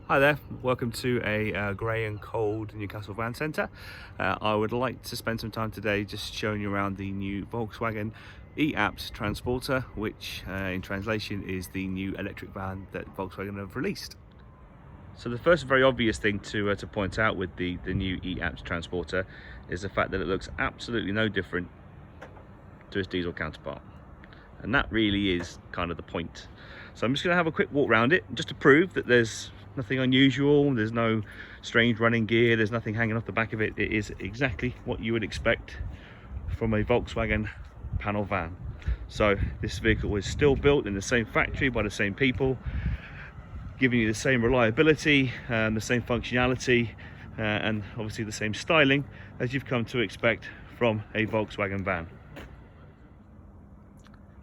Hi there, welcome to a grey and cold Newcastle van centre. I would like to spend some time today just showing you around the new Volkswagen ABT Transporter, which in translation is the new electric van that Volkswagen have released. So the first very obvious thing to point out with the new ABT Transporter is the fact that it looks absolutely no different to its diesel counterpart. And that really is kind of the point. So I'm just going to have a quick walk around it just to prove that there's nothing unusual, there's no strange running gear, there's nothing hanging off the back of it. It is exactly what you would expect from a Volkswagen panel van. So this vehicle was still built in the same factory by the same people, giving you the same reliability, the same functionality, and obviously the same styling as you've come to expect from a Volkswagen van.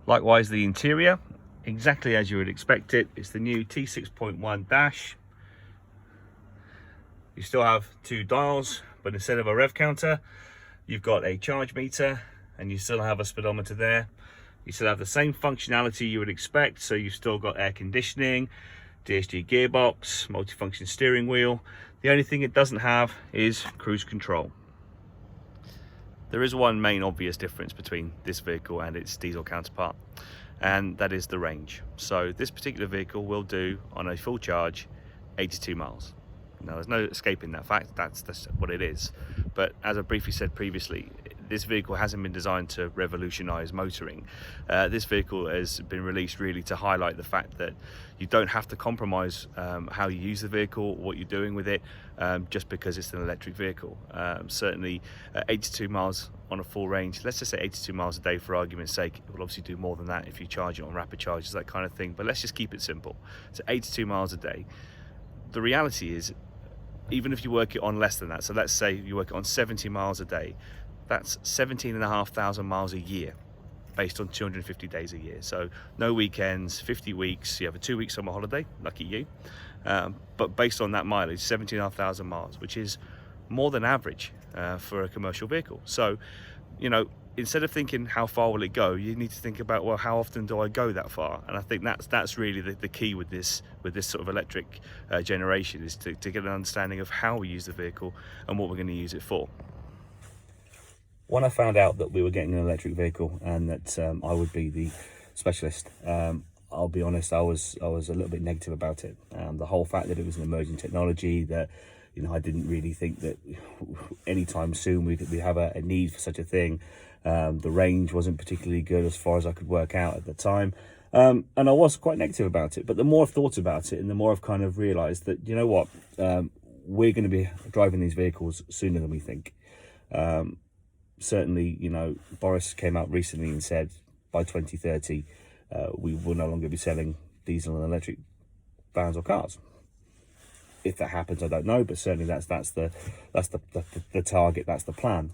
Likewise, the interior, exactly as you would expect it. It's the new T6.1 dash. You still have two dials, but instead of a rev counter, you've got a charge meter, and you still have a speedometer there. You still have the same functionality you would expect, so you've still got air conditioning, DSG gearbox, multifunction steering wheel. The only thing it doesn't have is cruise control. There is one main obvious difference between this vehicle and its diesel counterpart, and that is the range. So this particular vehicle will do, on a full charge, 82 miles. Now there's no escaping that fact, that's what it is. But as I briefly said previously, this vehicle hasn't been designed to revolutionize motoring. This vehicle has been released really to highlight the fact that you don't have to compromise how you use the vehicle, what you're doing with it, just because it's an electric vehicle. Certainly 82 miles on a full range, let's just say 82 miles a day for argument's sake. It will obviously do more than that if you charge it on rapid charges, that kind of thing, but let's just keep it simple. So 82 miles a day. The reality is, even if you work it on less than that, so let's say you work it on 70 miles a day, that's 17,500 miles a year based on 250 days a year. So no weekends, 50 weeks, you have a 2-week summer holiday, lucky you. But based on that mileage, 17,500 miles, which is more than average for a commercial vehicle. So, you know, instead of thinking how far will it go, you need to think about, well, how often do I go that far? And I think that's really the key with this sort of electric generation, is to get an understanding of how we use the vehicle and what we're going to use it for. When I found out that we were getting an electric vehicle and that I would be the specialist, I'll be honest, I was a little bit negative about it. The whole fact that it was an emerging technology, that I didn't really think that anytime soon we have a need for such a thing. The range wasn't particularly good as far as I could work out at the time, and I was quite negative about it. But the more I've thought about it, and the more I've kind of realised that, you know what, we're going to be driving these vehicles sooner than we think. Certainly, Boris came out recently and said by 2030 we will no longer be selling diesel and electric vans or cars. If that happens, I don't know, but certainly that's the target, that's the plan.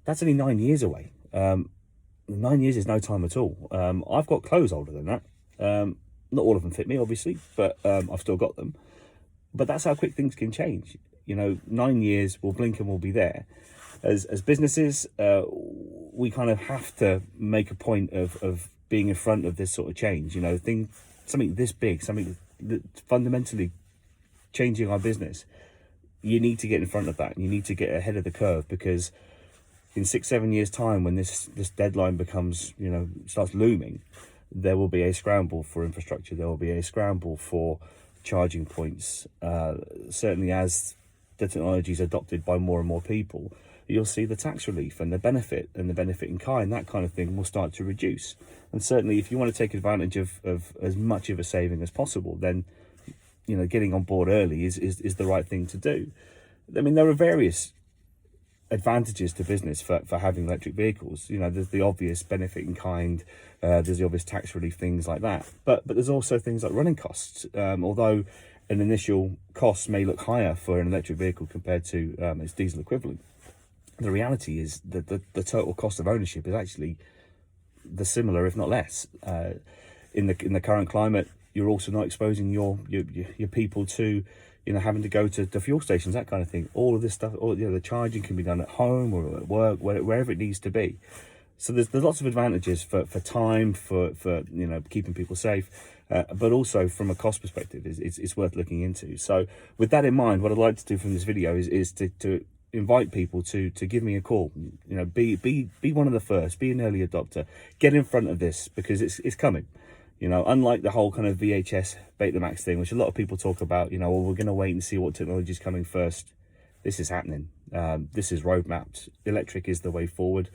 That's only 9 years away. 9 years is no time at all. I've got clothes older than that. Not all of them fit me, obviously, but I've still got them. But that's how quick things can change. 9 years, we'll blink and we'll be there. As businesses, we kind of have to make a point of being in front of this sort of change. Something this big, something that's fundamentally changing our business. You need to get in front of that. You need to get ahead of the curve, because in 6-7 years' time, when this deadline becomes, starts looming, there will be a scramble for infrastructure. There will be a scramble for charging points. Certainly, as the technology is adopted by more and more people, you'll see the tax relief and the benefit in kind, that kind of thing, will start to reduce. And certainly, if you want to take advantage of as much of a saving as possible, then getting on board early is the right thing to do. I mean, there are various advantages to business for having electric vehicles. There's the obvious benefit in kind, there's the obvious tax relief, things like that. But there's also things like running costs. Although an initial cost may look higher for an electric vehicle compared to its diesel equivalent, the reality is that the total cost of ownership is actually the similar, if not less. In the current climate, you're also not exposing your people to having to go to the fuel stations, that kind of thing. All of this stuff, the charging can be done at home or at work, wherever it needs to be. So there's lots of advantages for time, for keeping people safe, but also from a cost perspective, it's worth looking into. So with that in mind, what I'd like to do from this video is to invite people to give me a call. You know, be one of the first, be an early adopter, get in front of this, because it's coming. You know, unlike the whole kind of VHS Betamax thing, which a lot of people talk about, you know, well, we're going to wait and see what technology is coming first. This is happening. This is roadmapped. Electric is the way forward.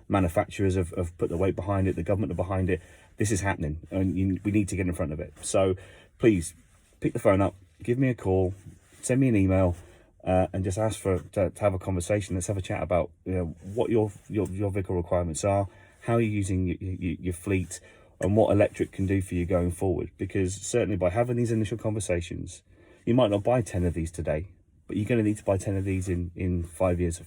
Manufacturers have put the weight behind it. The government are behind it. This is happening, and we need to get in front of it. So please pick the phone up, give me a call, send me an email, and just ask to have a conversation. Let's have a chat about, you know, what your vehicle requirements are, how you're using your fleet, and what electric can do for you going forward. Because certainly by having these initial conversations, you might not buy 10 of these today, but you're going to need to buy 10 of these in 5 years,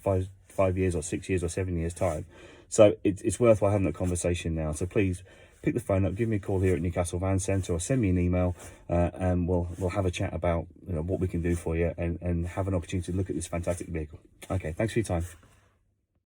5 years or 6 years or 7 years time. So it's worthwhile having that conversation now. So please pick the phone up, give me a call here at Newcastle Van Centre, or send me an email, and we'll have a chat about, you know, what we can do for you, and have an opportunity to look at this fantastic vehicle. Okay, thanks for your time.